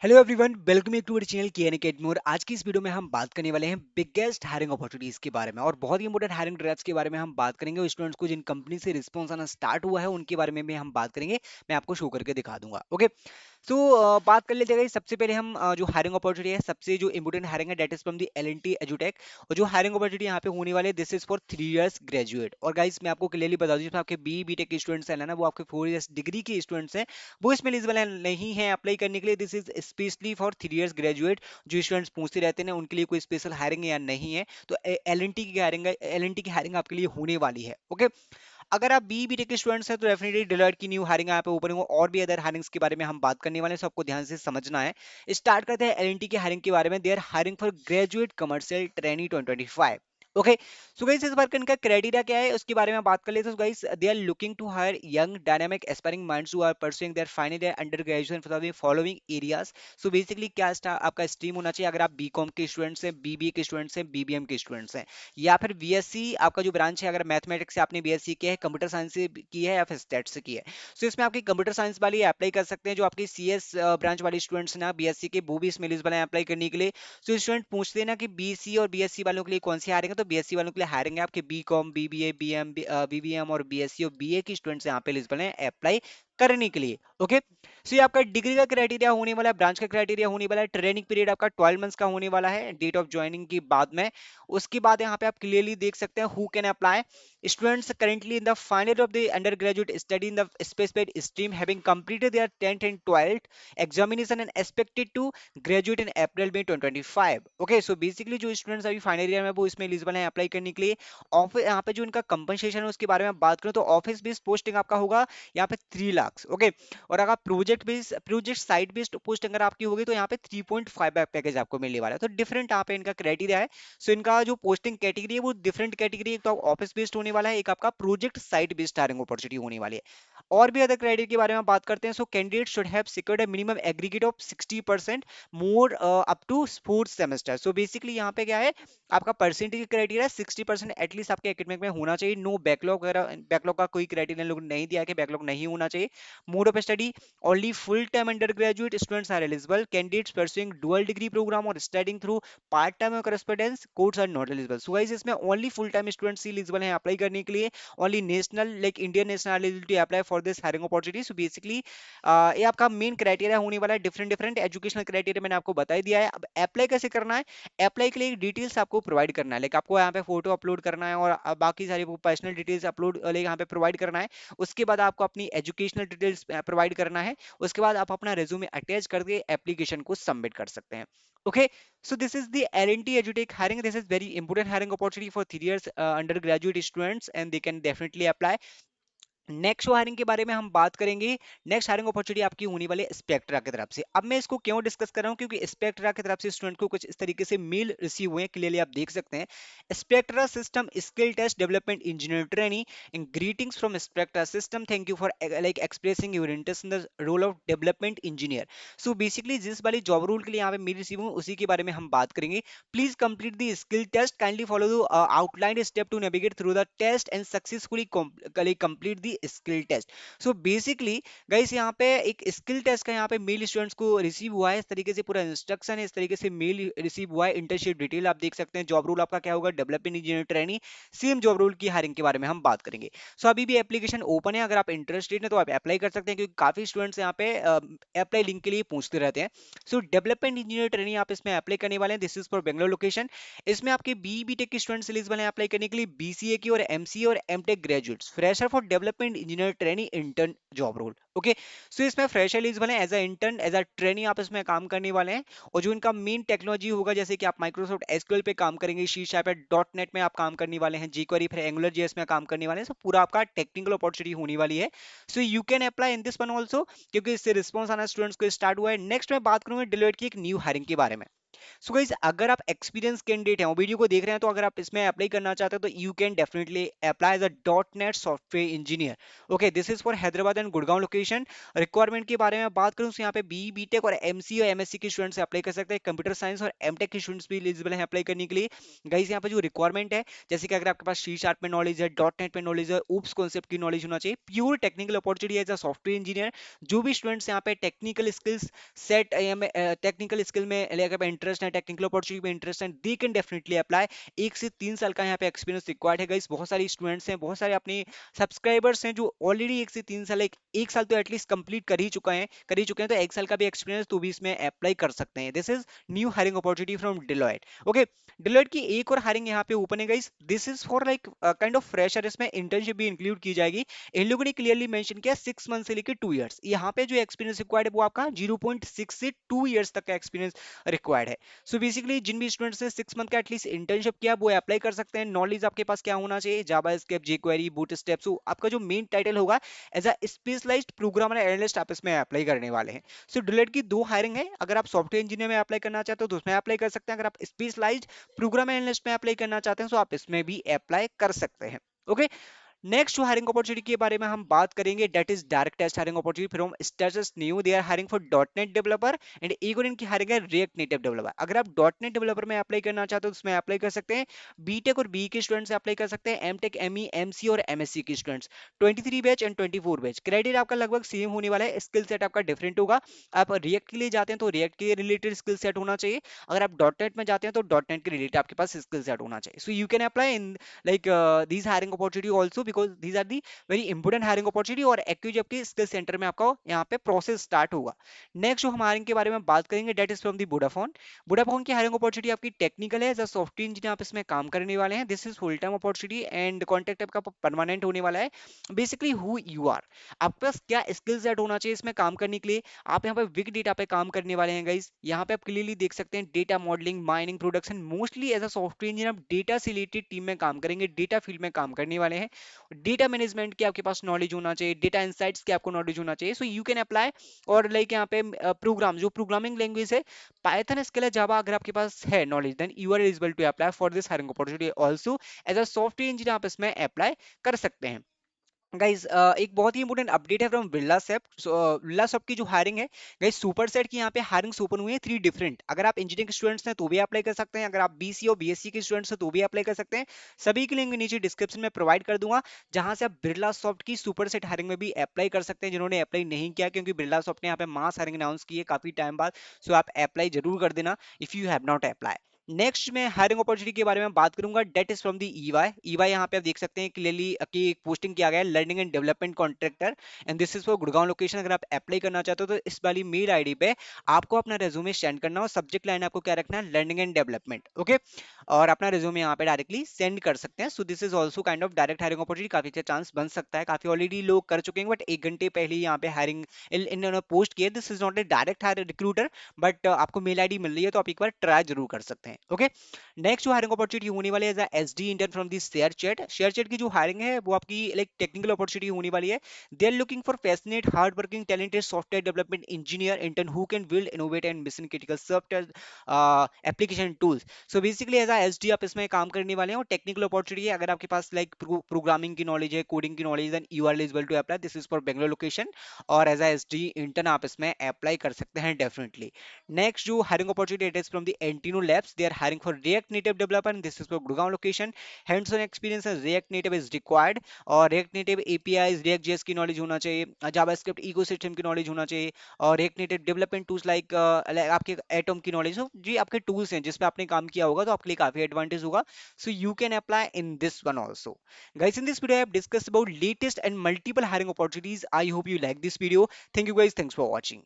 Hello everyone, welcome back to our channel KN academy. आज की इस वीडियो में हम बात करने वाले हैं बिगेस्ट हायरिंग अपॉर्चुनिटीज के बारे में और बहुत ही इंपॉर्टेंट हायरिंग ट्रैप्स के बारे में हम बात करेंगे और स्टूडेंट्स को जिन कंपनी से रिस्पॉन्स आना स्टार्ट हुआ है उनके बारे में भी हम बात करेंगे। मैं आपको शो करके दिखा दूंगा। ओके, सो बात कर लेते हैं। सबसे पहले हम जो हायरिंग अपॉर्चुनिटी है, सबसे जो इंपॉर्टेंट हायरिंग है, that is from the LNT एजुटेक। और जो हायरिंग अपॉर्चुनिटी यहाँ पे होने वाले, this is for 3 years graduate. और गाइस मैं आपको क्लियरली बता दूं, जिसमें आपके बी टेक के स्टूडेंट्स हैं ना, वो आपके 4 इयर्स डिग्री के स्टूडेंट्स हैं, वो इसमें एलिजिबल नहीं है अप्लाई करने के लिए। This is specially for 3 years graduate. जो स्टूडेंट्स पूछते रहते हैं ना, उनके लिए कोई स्पेशल हायरिंग है या नहीं है, तो एलएनटी की हायरिंग आपके लिए होने वाली है। ओके, अगर आप बी टेक के स्टूडेंट्स हैं तो डेफिनेटली डिलॉयट की न्यू हायरिंग यहाँ पे ओपनिंग हो, और भी अदर हायरिंग्स के बारे में हम बात करने वाले हैं, so आपको ध्यान से समझना है। स्टार्ट करते हैं एलएनटी की हायरिंग के बारे में। They are hiring for graduate commercial trainee 2025। Okay, so guys इस बार का इनका क्राइटेरिया क्या है उसके बारे में बात कर लेते हैं। Guys they are looking to hire young dynamic aspiring minds who are pursuing their final year under graduation for the following areas. So basically क्या आपका स्ट्रीम होना चाहिए, अगर आप बीकॉम के स्टूडेंट्स हैं, बीबीए के स्टूडेंट्स हैं, बीबीएम के स्टूडेंट्स हैं, या फिर बीएससी आपका जो ब्रांच है, अगर मैथमेटिक्स से आपने बीएससी किया है, कंप्यूटर साइंस से की है, या फिर स्टैट से की है, सो इसमें आपकी कंप्यूटर साइंस वाली अप्लाई कर सकते हैं। जो आपकी सीएस ब्रांच वाले स्टूडेंट्स ना बीएससी के, वो भी इसमें एलिजिबल हैं अप्लाई करने के लिए। सो स्टूडेंट पूछते हैं ना कि बीसी और बीएससी वालों के लिए कौन सी हायरिंग है, तो बीएससी वालों के लिए हायरिंग है आपके बीकॉम, बीबीए, बीबीएम और बीएससी और बीए के स्टूडेंट्स यहाँ पे एलिजिबल हैं अप्लाई करने के लिए। ओके, सो ये आपका डिग्री का क्राइटेरिया होने वाला है, ब्रांच का क्राइटेरिया होने वाला है। ट्रेनिंग पीरियड आपका 12 मंथ्स का होने वाला है डेट ऑफ ज्वाइनिंग की बाद में। उसके बाद यहाँ पे आप क्लियरली देख सकते हैं who can apply. Students currently in the final of the undergraduate study in the specified stream having completed their 10th and 12th examination and expected to graduate in April में 2025। Okay, so basically जो students अभी final year में वो इसमें eligible हैं apply करने के लिए। ऑफिस यहाँ पे जो इनका कंपनसेशन है उसके बारे में बात करें तो ऑफिस बेस्ड पोस्टिंग आपका होगा यहाँ पे 3 लाख। ओके, और अगर प्रोजेक्ट साइट बेस्ड पोस्ट अगर आपकी होगी तो यहाँ पे 3.5 पैकेज आपको मिलने वाला है। तो डिफरेंट यहाँ पे इनका क्राइटेरिया है। सो इनका जो पोस्टिंग कैटेगरी है वो डिफरेंट कैटेगरी, एक तो ऑफिस बेस्ड होने वाला है, एक आपका project site based hiring opportunity होने वाली है। और भी अदर क्राइटेरिया के बारे में बात करते हैं। So candidate should have secured a minimum aggregate of 60% more up to fourth semester. So basically यहाँ पे क्या है, आपका परसेंटेज क्राइटेरिया 60% एटलीस्ट आपके एकेडमिक में होना चाहिए। नो बैकलॉग वगैरह, बैकलॉग का कोई क्राइटेरिया लोग नहीं दिया कि बैकलॉग नहीं होना चाहिए। Mode of study, only full-time undergraduate students are eligible. Candidates pursuing dual degree program or studying through part-time or correspondence courses are not eligible. So guys इसमें only full-time students ही eligible हैं apply करने के लिए। Only national like Indian national eligibility apply for this hiring opportunity. So basically ये आपका main criteria होने वाला है। डिफरेंट डिफरेंट एजुकेशनल क्राइटेरिया मैंने आपको बता ही दिया है। अब अप्लाई कैसे करना है, अप्लाई के लिए डिटेल्स आपको प्रोवाइड करना है, लाइक आपको यहाँ पे फोटो अपलोड करना है और बाकी सारी पर्सनल डिटेल्स अपलोड यहाँ पे प्रोवाइड करना है। उसके बाद आपको अपनी एजुकेशनल डिटेल्स प्रोवाइड करना है। उसके बाद आप अपना रेज्यूमे अटैच करके एप्लीकेशन को सबमिट कर सकते हैं। Okay, so this is the L&T EduTech hiring. This is very important hiring opportunity for 3 years undergraduate students, and they can definitely apply. Next hiring के बारे में हम बात करेंगे। नेक्स्ट हायरिंग अपॉर्चुनिटी आपकी होने वाली है स्पेक्ट्रा की तरफ से। अब मैं इसको क्यों डिस्कस कर रहा हूं, क्योंकि स्पेक्ट्रा की तरफ से स्टूडेंट को कुछ इस तरीके से मेल रिसीव हुए हैं, क्लियरली आप देख सकते हैं। Spectra system skill test development engineer training in greetings from Spectra system, thank you for like expressing your interest in the role of development engineer. So basically जिस वाली जॉब रोल के लिए यहाँ पे मेल रिसीव हुए उसी के बारे में हम बात करेंगे। Please complete the skill test, kindly follow the outlined step to navigate through the test and successfully complete the skill test. So basically guys यहाँ पे एक स्किल टेस्ट का यहाँ पे मेल स्टूडेंट्स को रिसीव हुआ है। इस तरीके से पूरा इंस्ट्रक्शन है, इस तरीके से मेल रिसीव हुआ है। इंटर्नशिप डिटेल आप देख सकते हैं। जॉब रोल आपका क्या होगा, development engineer trainee. Same job role की हायरिंग के बारे में हम बात करेंगे। सो अभी भी एप्लीकेशन ओपन है, अगर आप इंटरेस्टेड हैं तो आप अप्लाई कर सकते हैं, क्योंकि काफी स्टूडेंट्स यहाँ पे अप्लाई लिंक के लिए पूछते रहते हैं। सो डेवलपमेंट इंजीनियर ट्रेनी आप इसमें अप्लाई करने वाले हैं। This is for Bangalore location. इसमें आपके बी टेक के स्टूडेंट्स एलिजिबल हैं अप्लाई करने के लिए, बीसीए की और एमसीए और MTech graduates. Fresher for development engineer trainee intern job role. Okay, so इसमें फ्रेशर एलिजिबल है as a intern, as a trainee आप इसमें काम करने वाले हैं। और जो इनका मेन टेक्नोलॉजी होगा, जैसे कि आप माइक्रोसॉफ्ट एसक्यूएल पे काम करेंगे, सी शार्प पे, डॉट नेट में आप काम करने वाले हैं, जी क्वेरी फिर एंगुलर जेएस में काम करने वाले हैं। सो पूरा आपका टेक्निकल अपॉर्चुनिटी होने वाली है। सो you can apply in this one also, क्योंकि इससे रिस्पॉन्स आना स्टूडेंट्स को स्टार्ट हुआ है। नेक्स्ट मैं बात करूंगा डिलोइट की एक न्यू हायरिंग के बारे में। सो गाइस अगर आप एक्सपीरियंस कैंडिडेट हैं और वीडियो को देख रहे हैं तो अगर आप इसमें अप्लाई करना चाहते हैं तो you can definitely apply as a dot net software engineer. Okay, this is for Hyderabad and Gurgaon location. Requirement के बारे में बात करूं तो यहाँ पे बी बीटेक और एमसी और एमएससी के स्टूडेंट्स अप्लाई कर सकते हैं। कंप्यूटर साइंस और एमटेक के स्टूडेंट्स भी एलिजिबल हैं अप्लाई करने के लिए। गाइस यहाँ पे जो रिक्वायरमेंट है, जैसे कि अगर आपके पास सी शार्प में नॉलेज है, डॉट नेट में नॉलेज है, ऊप्स कॉन्सेप्ट की नॉलेज होना चाहिए, pure technical opportunity as a software engineer. जो भी स्टूडेंट्स यहाँ पे technical skills set technical skill में अगर इंटरेस्ट है, टेक्निकल अपॉर्चुनिटी में इंटरेस्ट है, दे कैन डेफिनेटली अप्लाई। 1 से 3 साल का यहाँ पे एक्सपीरियंस रिक्वायर्ड है गाइस। बहुत सारे स्टूडेंट्स हैं, बहुत सारे अपने सब्सक्राइबर्स हैं जो ऑलरेडी 1 से 3 साल, एक साल तो एटलीस्ट कंप्लीट कर ही चुके हैं, तो 1 साल का भी एक्सपीरियंस तो भी इसमें अप्लाई कर सकते हैं। This is new hiring opportunity from Deloitte. Okay, Deloitte की एक और हायरिंग यहाँ पे ओपन है guys. This is for like kind of fresher, इसमें इंटर्नशिप भी इंक्लूड की जाएगी। इन लोगों ने क्लियरली मेंशन किया 6 मंथ से लेकर 2 इयर्स। यहाँ पे जो एक्सपीरियंस रिक्वायर्ड है वो आपका 0.6 से 2 इयर्स तक का एक्सपीरियंस रिक्वायर्ड है। सो बेसिकली जिन भी स्टूडेंट्स ने 6 मंथ का एटलीस्ट इंटर्नशिप किया वो अप्लाई कर सकते हैं। नॉलेज आपके पास क्या होना चाहिए, JavaScript, jQuery, Bootstrap. So आपका जो मेन टाइटल होगा as a specialised programmer analyst, आप इसमें अप्लाई करने वाले हैं। सो डिलीट की 2 हायरिंग है। अगर आप सॉफ्टवेयर इंजीनियर में अप्लाई करना चाहते हो तो उसमें अप्लाई कर सकते हैं। अगर आप स्पेशलाइज्ड प्रोग्रामर एनालिस्ट में अप्लाई करना चाहते हैं तो आप इसमें भी अप्लाई कर सकते हैं। ओके, नेक्स्ट जो हायरिंग अपॉर्चुनिटी के बारे में हम बात करेंगे, that is direct test hiring opportunity from status new. They are hiring for dot net developer and एक और इनकी हायरिंग है रिएक्ट नेटिव डेवलपर। अगर आप डॉट नेट डेवलपर में अप्लाई करना चाहते हो तो उसमें अप्लाई कर सकते हैं। बीटेक और बी के स्टूडेंट्स अप्लाई कर सकते हैं। एमटेक, एमई, एमसी और एमएससी के students 23 batch and 24 batch. Credit आपका लगभग सेम होने वाला है, स्किल सेट आपका डिफरेंट होगा। आप रिएक्ट के लिए जाते हैं तो रिएक्ट के रिलेटेड स्किल सेट होना चाहिए। अगर आप डॉट नेट में जाते हैं तो डॉट नेट के रिलेटेड आपके पास स्किल सेट होना चाहिए। So you can apply in like these hiring opportunity also because these are the very important hiring opportunity और एक्टिव जॉब के स्किल सेंटर में आपका यहाँ पे प्रोसेस स्टार्ट होगा। नेक्स्ट जो हम हायरिंग के बारे में बात करेंगे, that is from the Vodafone. Vodafone की हायरिंग अपॉर्चुनिटी आपकी टेक्निकल है, एज अ सॉफ्टवेयर इंजीनियर आप इसमें काम करने वाले हैं। This is full time opportunity and contract आपका परमानेंट होने वाला है। बेसिकली हु यू आर, आपके पास क्या स्किल सेट होना चाहिए इसमें काम करने के लिए। आप यहाँ पे बिग डेटा पे काम करने वाले हैं गाइस। यहाँ पे आप क्लियरली देख सकते हैं data modelling, mining, production. Mostly as a software engineer आप डेटा से रिलेटेड टीम में काम करेंगे, डेटा फील्ड में काम करने वाले हैं। डेटा मैनेजमेंट की आपके पास नॉलेज होना चाहिए, डेटा इंसाइट्स की आपको नॉलेज होना चाहिए। So you can apply. और लाइक यहाँ पे प्रोग्राम, जो प्रोग्रामिंग लैंग्वेज है, पाइथन, स्किल है, जावा, अगर आपके पास है knowledge then you are eligible to apply for this hiring opportunity also. As a software engineer आप इसमें अप्लाई कर सकते हैं। गाइस एक बहुत ही इंपोर्टेंट अपडेट है from Birlasoft. Birlasoft की जो हायरिंग है गाइस, सुपर सेट की यहाँ पे हायरिंग्स ओपन हुई है 3 डिफरेंट। अगर आप इंजीनियरिंग स्टूडेंट्स हैं तो भी अप्लाई कर सकते हैं। अगर आप बीसी और बीएससी के स्टूडेंट्स हैं तो भी अप्लाई कर सकते हैं। सभी के लिंक नीचे डिस्क्रिप्शन में प्रोवाइड कर दूंगा, जहां से आप बिरला सॉफ्ट की सुपर सेट हायरिंग में भी अप्लाई कर सकते हैं जिन्होंने अप्लाई नहीं किया, क्योंकि बिरला सॉफ्ट ने यहाँ पे मास हायरिंग अनाउंस की है काफी टाइम बाद। सो आप अप्लाई जरूर कर देना if you have not apply. Next मैं हायरिंग अपॉर्चुनिटी के बारे में बात करूंगा, that is from the EY. EY यहाँ पे आप देख सकते हैं क्लियरली कि एक पोस्टिंग किया गया है learning and development contractor and this is for Gurgaon location. अगर आप अप्लाई करना चाहते हो तो इस वाली मेल आईडी पे आपको अपना रेज्यूमे सेंड करना हो। सब्जेक्ट लाइन आपको क्या रखना है, लर्निंग एंड डेवलपमेंट। ओके, और अपना रेज्यूमे यहाँ पे डायरेक्टली सेंड कर सकते हैं। So this is also kind of direct hiring opportunity, काफी अच्छा चांस बन सकता है। काफी ऑलरेडी लोग कर चुके हैं, बट 1 घंटे पहले ही यहाँ पे हायरिंग इन्होंने पोस्ट किया। This is not a direct hire recruiter, but आपको मेल आईडी मिल रही है तो आप एक बार ट्राई जरूर कर सकते हैं। ओके, नेक्स्ट जो हायरिंग अपॉर्चुनिटी होने वाली है SD intern from the share chat. Share chat की जो हायरिंग है वो आपकी लाइक टेक्निकल अपॉर्चुनिटी होने वाली है। They are looking for passionate, hard working, talented software development engineer intern who can build, innovate and mission critical software application tools. So basically as SD आप इसमें काम करने वाले हैं और टेक्निकल अपॉर्चुनिटी है। अगर आपके पास लाइक प्रोग्रामिंग की नॉलेज है, कोडिंग की knowledge, then you are eligible to apply. This is for Bangalore location और एज एसडी इंटर्न आप इसमें अप्लाई कर सकते हैं डेफिनेटली। Next, जो hiring opportunity it is from the Entino Labs. They are hiring for React Native developer and this is for Gurgaon location. Hands-on experience as React Native is required और React Native APIs, React.js की knowledge होना चाहिए, JavaScript ecosystem की knowledge होना चाहिए और React Native development tools like आपके Atom की knowledge हो। जी आपके tools हैं जिस पे आपने काम किया होगा तो आपके लिए काफी advantage होगा। So you can apply in this one also. Guys, in this video I have discussed about latest and multiple hiring opportunities. I hope you like this video. Thank you guys. Thanks for watching.